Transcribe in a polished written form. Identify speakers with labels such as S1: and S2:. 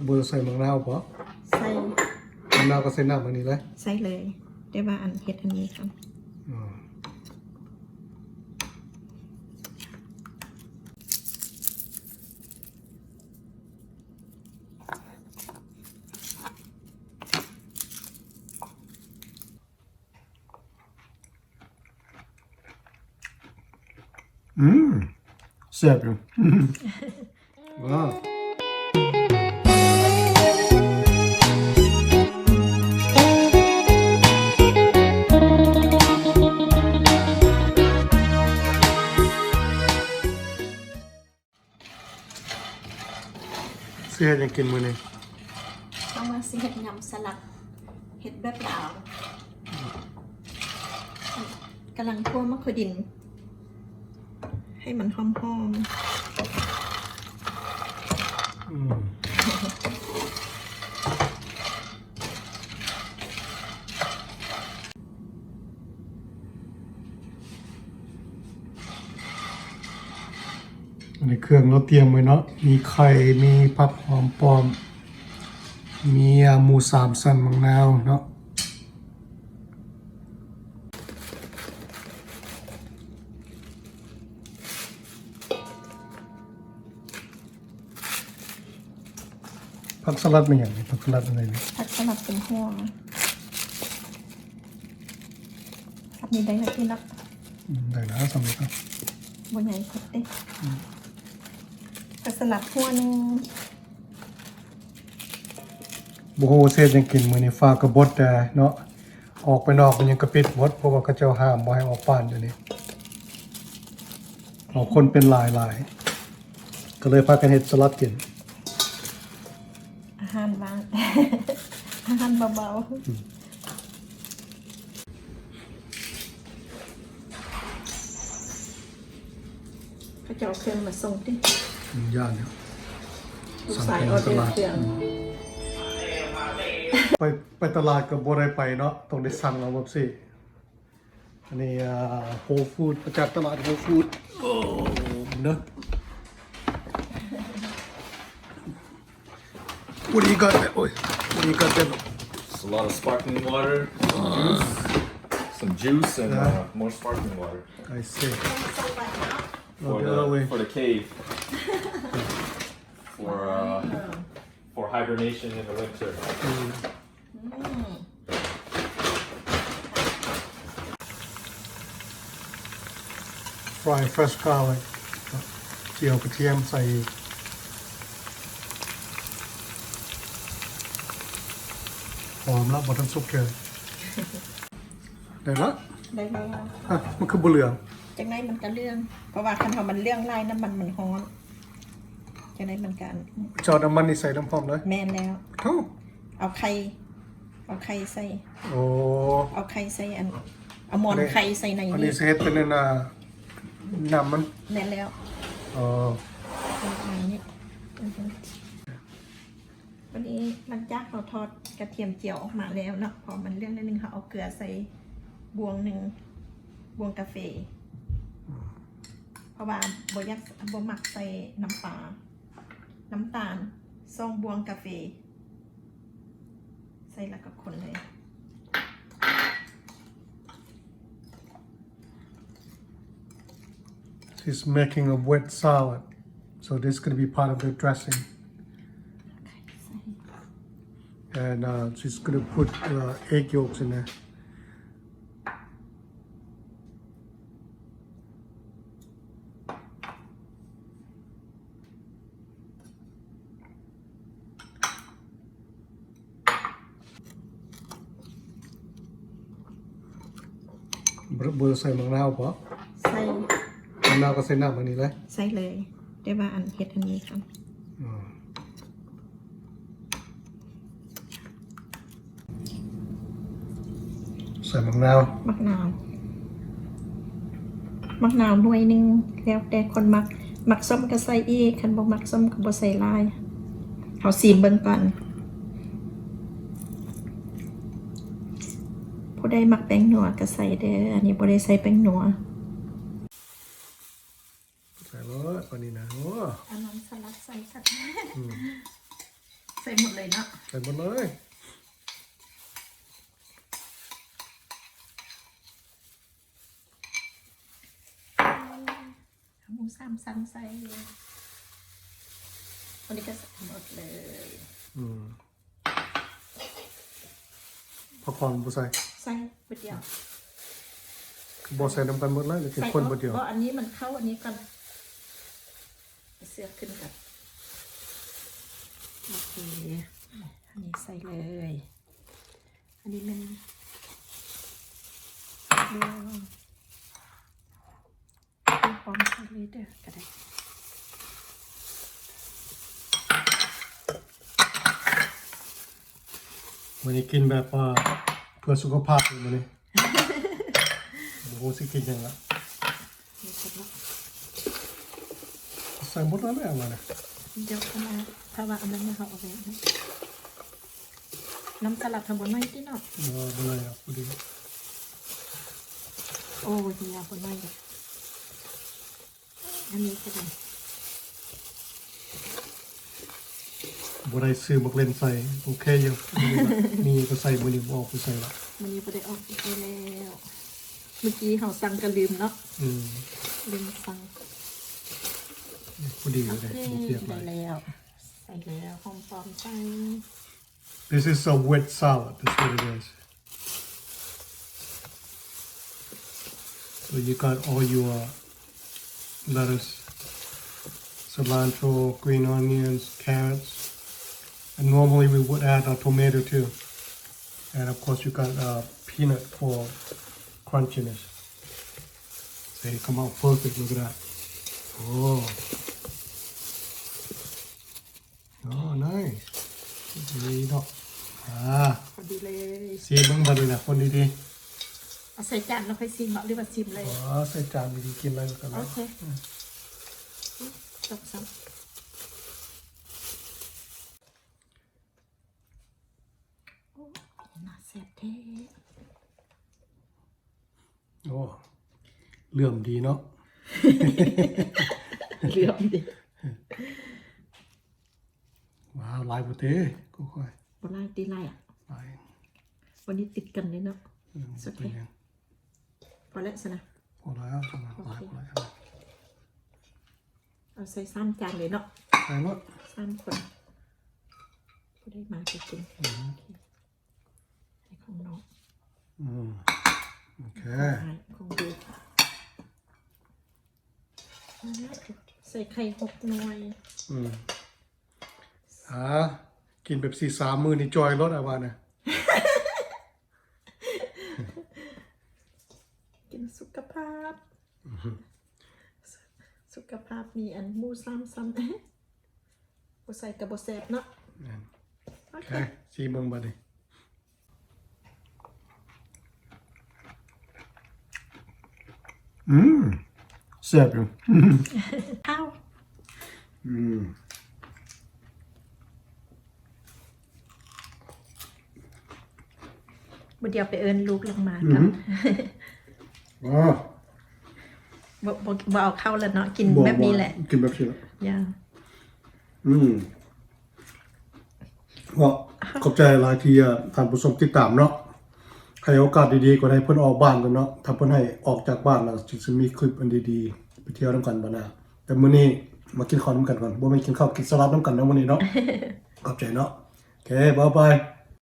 S1: บัวใส่มะนาวปะ
S2: ใส่
S1: มะนาวก็ใส่น้ำอันนี้เลย
S2: ใส่เลยได้ว่าอันเฮ็ดอันนี้ครับ
S1: แซ่บอยู่ว้าวเสียยังกินมื้อนี้
S2: ต้องมาสิเฮ็ดยำสลัดเฮ็ดแบบลาวกำลังคั่วมะเขือดินให้มันหอม
S1: อันนี้เครื่องเราเตรียมไว้เนาะมีไข่มีผักหอมป้อมมีหมู3ชั้นมะนาวเนาะผักสลัดเป็นอย่างไรผักสลัดอะไรเนี่ย
S2: ผักสลัดเป็นห่วงอันนี้ได้นะพี่นัก
S1: ได้นะสำเร็จแล้ว
S2: บนใหญ่ผัดเด้ผักสลัดห่วงนึง
S1: บุโฮเซยังกินมื้อนี้ฟ้ากระบดแต่เนาะออกไปนอกมันยังกระปิดหมดเพราะว่าเขาเจ้าห้ามบ่ให้ออกบ้านเดี๋ยวนี้คนเป็นหลายก็เลยพากันเฮ็ดสลัดกิน
S2: อาหารบ้างอาหารเบาๆเขาจะเอาเครื่องมาส่งดิ
S1: ย่านเนี่ย
S2: สั่งตลาด
S1: ไปตลาดกับบ่ได้ไปเนาะต้องได้สั่งเอาแบบสิอันนี้โฮฟู้ดมาจากตลาดโฮฟู้ดโอ้เนาะ What do you got there? What do you got there?
S3: Just a lot of sparkling water, some juice, and more sparkling water.
S1: I see.
S3: For the cave. For hibernation in the winter.
S1: Fry fresh garlic. เจียวกระเทียมใส่หอมแล้วบดทั้งซุปเลยได้แล้ว
S2: ได้แล้ว
S1: มันคือบุเหลือง
S2: จากนั้นมันก็เรื่องเพราะว่าคันทำมันเรื่องไล่น้ำมันฮ้อนจากนั้นมันกัน
S1: จอดน้ำมันนี่ใส่น้ำพร้อมเลย
S2: แม่นแล้วเอาไข่ใส่เอาไข่ใส่เอาหมอนไข่ใส่ในนี้
S1: อันนี้เซตเป็นน้ำมัน
S2: แม่นแล้ววันนี้มันจากเราทอดกระเทียมเจียวออกมาแล้วเนาะพอมันเรื่องนิดนึงเขาเอาเกลือใส่บวงหนึ่งบวงกาแฟเพราะว่าบยักบหมักใส่น้ำปลาน้ำตาลซองบวงกาแฟใส่แล้วก็คนเลย
S1: She's making a wet salad so this is going to be part of the dressing and she's going to put egg yolks in thereบัวใส่มะนาวปะ
S2: ใส่
S1: มะนาวก็ใส่น้ำอันนี้เลย
S2: ใส่เลยได้ว่าอันเฮ็ดอันนี้ครับ
S1: ใส่มะนาว
S2: หน่วยนึงแล้วแต่คนมักส้มก็ใส่อีกคันบ่มักส้มก็บ่ใส่หลายเอาซีมเบิ่งก่อนผู้ใดมักแป้งนัวก็ใส่เด้ออันนี้บ่ได้ใส่แป้งนัว
S1: ใส่เลยปานนี้นะโอ้
S2: อันนั้นสลัดใส่สัก ส่หมดเลยเนาะ
S1: ใส่หมดเลย
S2: หมูสามชั้นใส่วันนี้ก็ใส่หมดเลย
S1: ผักหอมบ่ใส่
S2: ใส่บดเดียว
S1: บ่ใส่น้ำกันหมดเลยหรือคนบดเดียว
S2: เพราะอันนี้มันเข้าอันนี้ก่อนเสื้อขึ้นกันโอเคอันนี้ใส่เลยอันนี้มันเดี๋ยวพร้อมใส่เลยเด้อก็ได้
S1: วันนี้กินแบบเพื่อสุขภาพเลยวันนี้โอ้โหสิกินยังละใส่หมดแล้วแม่มาเนี่ย
S2: เดี๋ยวเข้ามาถ้าว่าอันนั้นไม่เขาเอาไปน้ำสลัดทำบนไม้ที่นอก
S1: บนไม้ครับพอดี
S2: โอ้ยยาบนไม้เลยอันนี้ก็ได้
S1: บนไม้ซื้อบักเลนใส่โอเคอยู่นี่ก็ใส่บนนี้ออกไปใส่ละ
S2: มันนี้ไปได้ออกไปแล้วเมื่อกี้เขาสั่งก็ลืมเนาะลืมสั่ง
S1: พอดีเลย
S2: ใส่แล้วใส่แล้วหอมปอมใส่
S1: This is a wet salad. That's what it is. So you got all your lettuce, cilantro, green onions, carrots, and normally we would add a tomato too. And of course you got peanut for crunchiness. So they come out perfect. Look at that. Oh, nice. ดีเนาะ
S2: พอดีเลย
S1: ซีมบ้างบ่ดีนะคนดี
S2: ๆเอาใส่จานแล้วค่อยซีมหรือว่าซีมเลย
S1: ใส่จานดีกินอะไรกัน
S2: โอเคจบซ้ำโอ้น่าแซ่บแท้
S1: โอ้เลื่อมดีเนาะ
S2: เลื่อมดี
S1: ว้าวลายบุเต้ก็ค่อย
S2: บนลายตีลายอ่ะวันนี้ติดกันเลยเนาะสุดท้ายพอแล้วสินะ
S1: พอแล้วสำหรับลายพอแล้ว
S2: เอาใส่ซ้ำจานเลยเนาะ
S1: ใส่หมด
S2: ซ้ำคนก็ได้มาจริงๆให้ของน้อง
S1: โอเค
S2: ของดูใส่ไข่6 หน่วย
S1: กินแบบ4-3 มื้อนี่จอยรถว่านะ
S2: กินสุขภาพมีอันหมูซ้ำบ่ใส่กับบ่แซ่บเนาะ
S1: โอเคซีเบิ่งบัดนี้แซ่บอยู่
S2: อ้าวบ่เดียวไปเอิ้นลูกลงมาครับบ่เอาเข้าแล้วเนาะกินแบบนี้แหละ
S1: กินแบบนี้แหละ
S2: ย่า
S1: ก็ขอบใจหลายที่ท่านผู้ชมติดตามเนาะให้โอกาสดีๆกว่าให้เพิ่นออกบ้านกันเนาะถ้าเพิ่นให้ออกจากบ้านแล้วจะมีคลิปอันดีๆไปเที่ยวนํกันบ่นะแต่มื้อนี้มากินข้าวนำกันก่อนบ่แม่นกินข้าวกินสลัดนำกันนะมื้อนี้เนาะขอบใจเนาะโอเคบ๊ายบาย